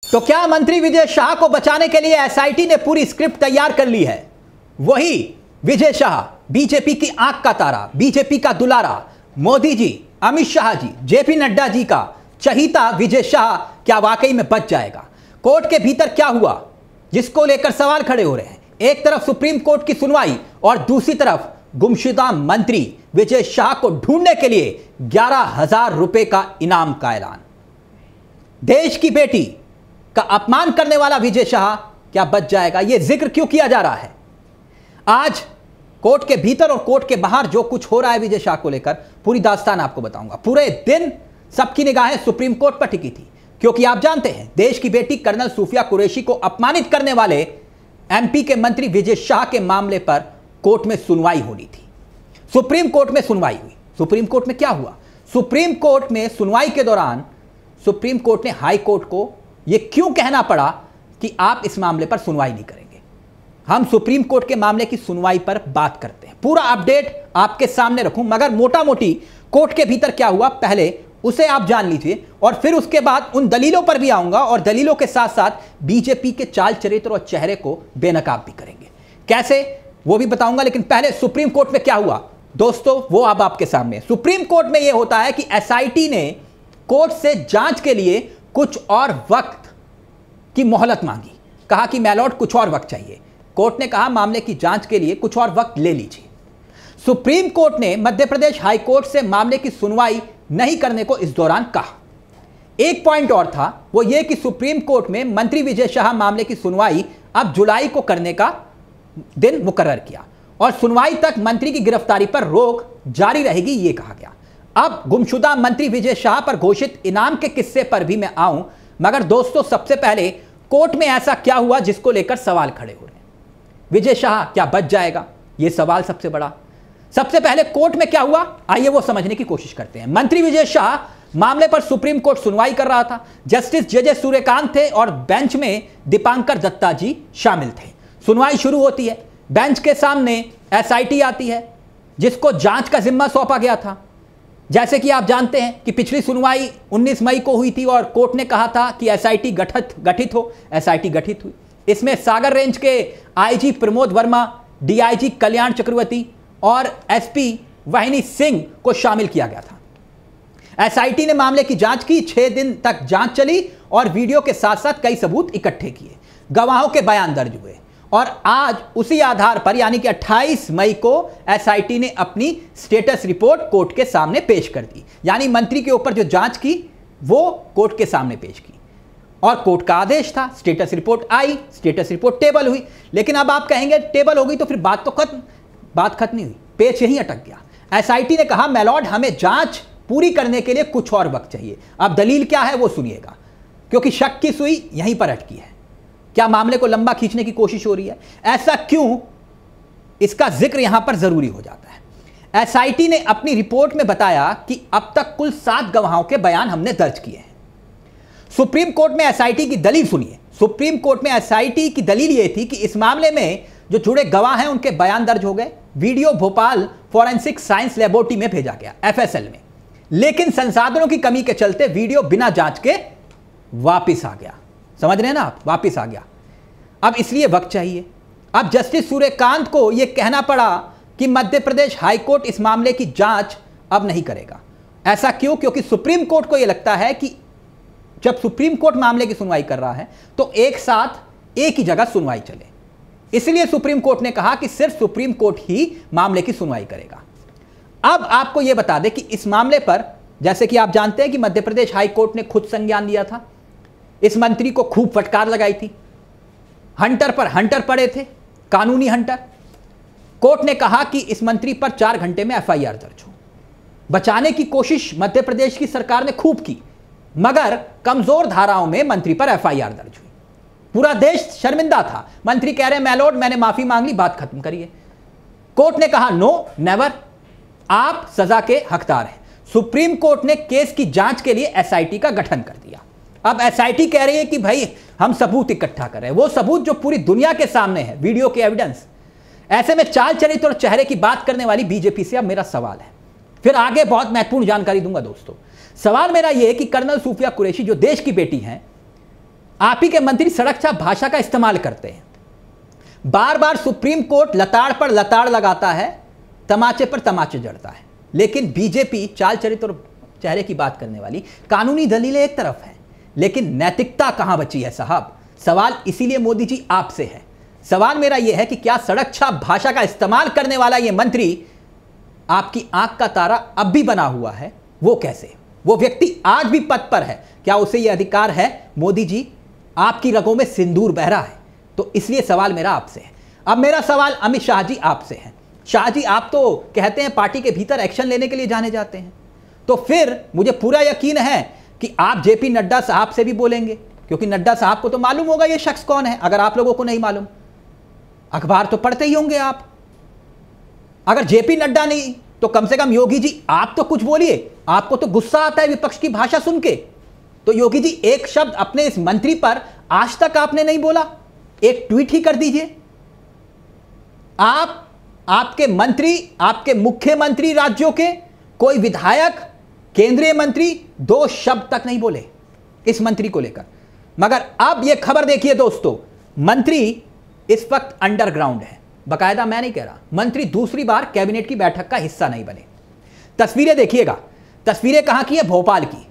तो क्या मंत्री विजय शाह को बचाने के लिए एसआईटी ने पूरी स्क्रिप्ट तैयार कर ली है? वही विजय शाह, बीजेपी की आंख का तारा, बीजेपी का दुलारा, मोदी जी, अमित शाह जी, जेपी नड्डा जी का चहीता विजय शाह क्या वाकई में बच जाएगा? कोर्ट के भीतर क्या हुआ जिसको लेकर सवाल खड़े हो रहे हैं? एक तरफ सुप्रीम कोर्ट की सुनवाई और दूसरी तरफ गुमशुदा मंत्री विजय शाह को ढूंढने के लिए 11,000 रुपए का इनाम का ऐलान। देश की बेटी का अपमान करने वाला विजय शाह क्या बच जाएगा? यह जिक्र क्यों किया जा रहा है? आज कोर्ट के भीतर और कोर्ट के बाहर जो कुछ हो रहा है विजय शाह को लेकर पूरी दास्तान आपको बताऊंगा। पूरे दिन सबकी निगाहें सुप्रीम कोर्ट पर टिकी थी, क्योंकि आप जानते हैं देश की बेटी कर्नल सूफिया कुरैशी को अपमानित करने वाले एमपी के मंत्री विजय शाह के मामले पर कोर्ट में सुनवाई होनी थी। सुप्रीम कोर्ट में सुनवाई हुई। सुप्रीम कोर्ट में क्या हुआ? सुप्रीम कोर्ट में सुनवाई के दौरान सुप्रीम कोर्ट ने हाई कोर्ट को यह क्यों कहना पड़ा कि आप इस मामले पर सुनवाई नहीं करेंगे? हम सुप्रीम कोर्ट के मामले की सुनवाई पर बात करते हैं, पूरा अपडेट आपके सामने रखूं, मगर मोटा मोटी कोर्ट के भीतर क्या हुआ पहले उसे आप जान लीजिए और फिर उसके बाद उन दलीलों पर भी आऊंगा और दलीलों के साथ साथ बीजेपी के चाल चरित्र और चेहरे को बेनकाब भी करेंगे। कैसे वो भी बताऊंगा, लेकिन पहले सुप्रीम कोर्ट में क्या हुआ दोस्तों वो अब आपके सामने। सुप्रीम कोर्ट में यह होता है कि एसआईटी ने कोर्ट से जांच के लिए कुछ और वक्त की मोहलत मांगी। कहा कि मैलॉर्ड कुछ और वक्त चाहिए। कोर्ट ने कहा मामले की जांच के लिए कुछ और वक्त ले लीजिए। सुप्रीम कोर्ट ने मध्य प्रदेश हाई कोर्ट से मामले की सुनवाई नहीं करने को इस दौरान कहा। एक पॉइंट और था, वो ये कि सुप्रीम कोर्ट में मंत्री विजय शाह मामले की सुनवाई अब जुलाई को करने का दिन मुकर्रर किया और सुनवाई तक मंत्री की गिरफ्तारी पर रोक जारी रहेगी, यह कहा गया। अब गुमशुदा मंत्री विजय शाह पर घोषित इनाम के किस्से पर भी मैं आऊं, मगर दोस्तों सबसे पहले कोर्ट में ऐसा क्या हुआ जिसको लेकर सवाल खड़े हो रहे हैं? विजय शाह क्या बच जाएगा? यह सवाल सबसे बड़ा। सबसे पहले कोर्ट में क्या हुआ, आइए वो समझने की कोशिश करते हैं। मंत्री विजय शाह मामले पर सुप्रीम कोर्ट सुनवाई कर रहा था। जस्टिस जे सूर्यकांत थे और बेंच में दीपांकर दत्ता जी शामिल थे। सुनवाई शुरू होती है, बेंच के सामने एसआईटी आती है जिसको जांच का जिम्मा सौंपा गया था। जैसे कि आप जानते हैं कि पिछली सुनवाई 19 मई को हुई थी और कोर्ट ने कहा था कि एसआईटी गठित हो। एसआईटी गठित हुई। इसमें सागर रेंज के आईजी प्रमोद वर्मा, डीआईजी कल्याण चक्रवर्ती और एसपी वाहिनी सिंह को शामिल किया गया था। एसआईटी ने मामले की जांच की। 6 दिन तक जांच चली और वीडियो के साथ साथ कई सबूत इकट्ठे किए, गवाहों के बयान दर्ज हुए और आज उसी आधार पर यानी कि 28 मई को एसआईटी ने अपनी स्टेटस रिपोर्ट कोर्ट के सामने पेश कर दी। यानी मंत्री के ऊपर जो जांच की वो कोर्ट के सामने पेश की और कोर्ट का आदेश था। स्टेटस रिपोर्ट आई, स्टेटस रिपोर्ट टेबल हुई। लेकिन अब आप कहेंगे टेबल हो गई तो फिर बात तो खत्म। बात खत्म नहीं हुई, पेच यहीं अटक गया। एसआईटी ने कहा मैलॉर्ड हमें जांच पूरी करने के लिए कुछ और वक्त चाहिए। अब दलील क्या है वो सुनिएगा, क्योंकि शक की सुई यहीं पर अटकी है। क्या मामले को लंबा खींचने की कोशिश हो रही है? ऐसा क्यों, इसका जिक्र यहां पर जरूरी हो जाता है। एसआईटी ने अपनी रिपोर्ट में बताया कि अब तक कुल 7 गवाहों के बयान हमने दर्ज किए हैं। सुप्रीम कोर्ट में एसआईटी की दलील सुनिए। सुप्रीम कोर्ट में एसआईटी की दलील यह थी कि इस मामले में जो जुड़े गवाह हैं उनके बयान दर्ज हो गए। Video Bhopal forensic science laboratory में भेजा गया, एफएसएल में, लेकिन संसाधनों की कमी के चलते वीडियो बिना जांच के वापिस आ गया। समझ रहे हैं ना आप? वापिस आ गया। अब इसलिए वक्त चाहिए। अब जस्टिस सूर्यकांत को यह कहना पड़ा कि मध्य प्रदेश हाईकोर्ट इस मामले की जांच अब नहीं करेगा। ऐसा क्यों? क्योंकि सुप्रीम कोर्ट को यह लगता है कि जब सुप्रीम कोर्ट मामले की सुनवाई कर रहा है तो एक साथ एक ही जगह सुनवाई चले। इसलिए सुप्रीम कोर्ट ने कहा कि सिर्फ सुप्रीम कोर्ट ही मामले की सुनवाई करेगा। अब आपको यह बता दें कि इस मामले पर, जैसे कि आप जानते हैं कि मध्य प्रदेश हाई कोर्ट ने खुद संज्ञान लिया था। इस मंत्री को खूब फटकार लगाई थी। हंटर पर हंटर पड़े थे, कानूनी हंटर। कोर्ट ने कहा कि इस मंत्री पर 4 घंटे में एफआईआर दर्ज हो। बचाने की कोशिश मध्य प्रदेश की सरकार ने खूब की, मगर कमजोर धाराओं में मंत्री पर एफआईआर दर्ज हुई। पूरा देश शर्मिंदा था। मंत्री कह रहे मैलॉर्ड मैंने माफी मांग ली, बात खत्म करिए। कोर्ट ने कहा नो, नेवर, आप सजा के हकदार हैं। सुप्रीम कोर्ट ने केस की जांच के लिए एसआईटी का गठन कर दिया। अब एसआईटी कह रही है कि भाई हम सबूत इकट्ठा कर रहे हैं, वो सबूत जो पूरी दुनिया के सामने है, वीडियो के एविडेंस। ऐसे में चाल चरित्र और चेहरे की बात करने वाली बीजेपी से अब मेरा सवाल है, फिर आगे बहुत महत्वपूर्ण जानकारी दूंगा दोस्तों। सवाल मेरा यह है कि कर्नल सूफिया कुरैशी जो देश की बेटी हैं, आप ही के मंत्री सड़क छाप भाषा का इस्तेमाल करते हैं। बार बार सुप्रीम कोर्ट लताड़ पर लताड़ लगाता है, तमाचे पर तमाचे जड़ता है, लेकिन बीजेपी चाल चरित्र और चेहरे की बात करने वाली, कानूनी दलीलें एक तरफ है, लेकिन नैतिकता कहां बची है साहब। सवाल इसीलिए मोदी जी आपसे है। सवाल मेरा यह है कि क्या सड़क छाप भाषा का इस्तेमाल करने वाला यह मंत्री आपकी आंख का तारा अब भी बना हुआ है? वो कैसे? वो व्यक्ति आज भी पद पर है, क्या उसे यह अधिकार है? मोदी जी, आपकी रगों में सिंदूर बह रहा है। तो इसलिए सवाल मेरा आपसे है। अब मेरा सवाल अमित शाह जी आपसे है। शाह जी, आप तो कहते हैं पार्टी के भीतर एक्शन लेने के लिए जाने जाते हैं, तो फिर मुझे पूरा यकीन है कि आप जेपी नड्डा साहब से भी बोलेंगे, क्योंकि नड्डा साहब को तो मालूम होगा ये शख्स कौन है। अगर आप लोगों को नहीं मालूम, अखबार तो पढ़ते ही होंगे आप। अगर जेपी नड्डा नहीं तो कम से कम योगी जी आप तो कुछ बोलिए। आपको तो गुस्सा आता है विपक्ष की भाषा सुन के, तो योगी जी एक शब्द अपने इस मंत्री पर आज तक आपने नहीं बोला, एक ट्वीट ही कर दीजिए। आप, आपके मंत्री, आपके मुख्यमंत्री राज्यों के कोई विधायक, केंद्रीय मंत्री 2 शब्द तक नहीं बोले इस मंत्री को लेकर। मगर अब यह खबर देखिए दोस्तों, मंत्री इस वक्त अंडरग्राउंड है। बकायदा मैं नहीं कह रहा, मंत्री दूसरी बार कैबिनेट की बैठक का हिस्सा नहीं बने। तस्वीरें देखिएगा, तस्वीरें कहां की है? भोपाल की।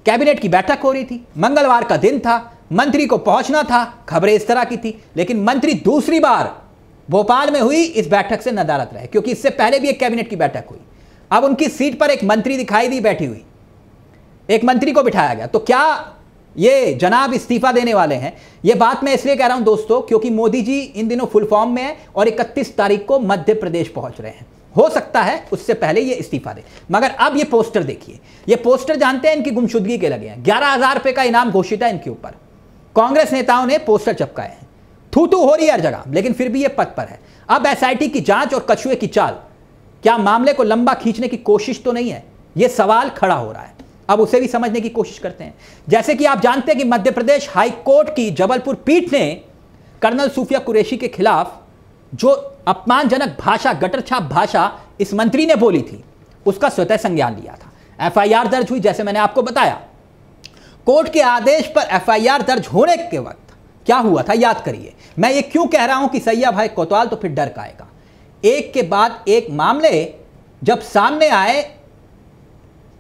कैबिनेट की बैठक हो रही थी, मंगलवार का दिन था, मंत्री को पहुंचना था, खबरें इस तरह की थी, लेकिन मंत्री दूसरी बार भोपाल में हुई इस बैठक से नदारत रहे, क्योंकि इससे पहले भी एक कैबिनेट की बैठक हुई। अब उनकी सीट पर एक मंत्री दिखाई दी बैठी हुई, एक मंत्री को बिठाया गया। तो क्या ये जनाब इस्तीफा देने वाले हैं? ये बात मैं इसलिए कह रहा हूं दोस्तों, क्योंकि मोदी जी इन दिनों फुल फॉर्म में है और 31 तारीख को मध्य प्रदेश पहुंच रहे हैं। हो सकता है उससे पहले ये इस्तीफा दे। मगर अब ये पोस्टर देखिए, ये पोस्टर जानते हैं इनकी गुमशुदगी के लगे हैं। 11,000 रुपए का इनाम घोषित है इनके ऊपर। कांग्रेस नेताओं ने पोस्टर चिपकाए हैं, थू थू हो रही है हर जगह, लेकिन फिर भी ये पद पर है। अब एसआईटी की जांच और कछुए की चाल, क्या मामले को लंबा खींचने की कोशिश तो नहीं है? यह सवाल खड़ा हो रहा है। अब उसे भी समझने की कोशिश करते हैं। जैसे कि आप जानते हैं कि मध्य प्रदेश हाई कोर्ट की जबलपुर पीठ ने कर्नल सूफिया कुरैशी के खिलाफ जो अपमानजनक भाषा, गटर छाप भाषा इस मंत्री ने बोली थी, उसका स्वतः संज्ञान लिया था। एफआईआर दर्ज हुई, जैसे मैंने आपको बताया। कोर्ट के आदेश पर एफआईआर दर्ज होने के वक्त क्या हुआ था याद करिए। मैं ये क्यों कह रहा हूं कि सैया भाई कोतवाल तो फिर डर का आएगा। एक के बाद एक मामले जब सामने आए,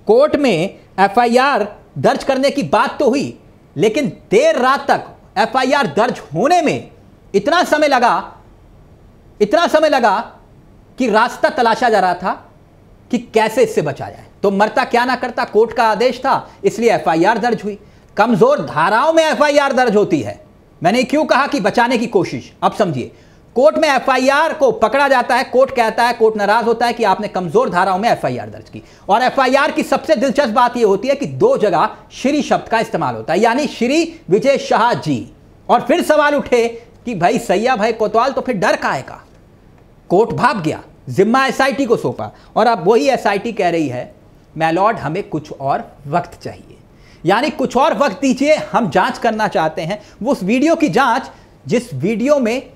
कोर्ट में एफआईआर दर्ज करने की बात तो हुई, लेकिन देर रात तक एफआईआर दर्ज होने में इतना समय लगा कि रास्ता तलाशा जा रहा था कि कैसे इससे बचा जाए। तो मरता क्या ना करता, कोर्ट का आदेश था, इसलिए एफआईआर दर्ज हुई। कमजोर धाराओं में एफआईआर दर्ज होती है। मैंने क्यों कहा कि बचाने की कोशिश? अब समझिए, कोर्ट में एफआईआर को पकड़ा जाता है, कोर्ट कहता है, कोर्ट नाराज होता है कि आपने कमजोर धाराओं में एफआईआर दर्ज की। और एफआईआर की सबसे दिलचस्प बात यह होती है कि 2 जगह श्री शब्द का इस्तेमाल होता है, यानी श्री विजय शाह जी। और फिर सवाल उठे कि भाई सैया भाई कोतवाल तो फिर डर का आएगा। कोर्ट भाग गया, जिम्मा एसआईटी को सौंपा, और अब वही एसआईटी कह रही है माय लॉर्ड हमें कुछ और वक्त चाहिए, यानी कुछ और वक्त दीजिए, हम जांच करना चाहते हैं। वो उस वीडियो की जांच जिस वीडियो में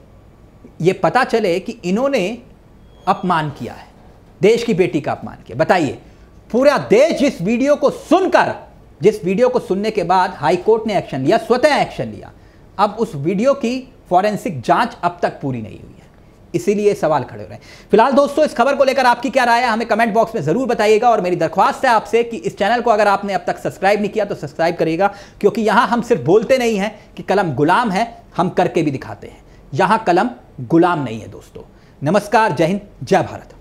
ये पता चले कि इन्होंने अपमान किया है, देश की बेटी का अपमान किया। बताइए, पूरा देश जिस वीडियो को सुनकर, जिस वीडियो को सुनने के बाद हाई कोर्ट ने एक्शन लिया, स्वतः एक्शन लिया, अब उस वीडियो की फॉरेंसिक जांच अब तक पूरी नहीं हुई है, इसीलिए सवाल खड़े हो रहे हैं। फिलहाल दोस्तों, इस खबर को लेकर आपकी क्या राय है हमें कमेंट बॉक्स में जरूर बताइएगा। और मेरी दरख्वास्त है आपसे कि इस चैनल को अगर आपने अब तक सब्सक्राइब नहीं किया तो सब्सक्राइब करिएगा, क्योंकि यहां हम सिर्फ बोलते नहीं हैं कि कलम गुलाम है, हम करके भी दिखाते हैं। यहां कलम गुलाम नहीं है दोस्तों। नमस्कार, जय हिंद, जय भारत।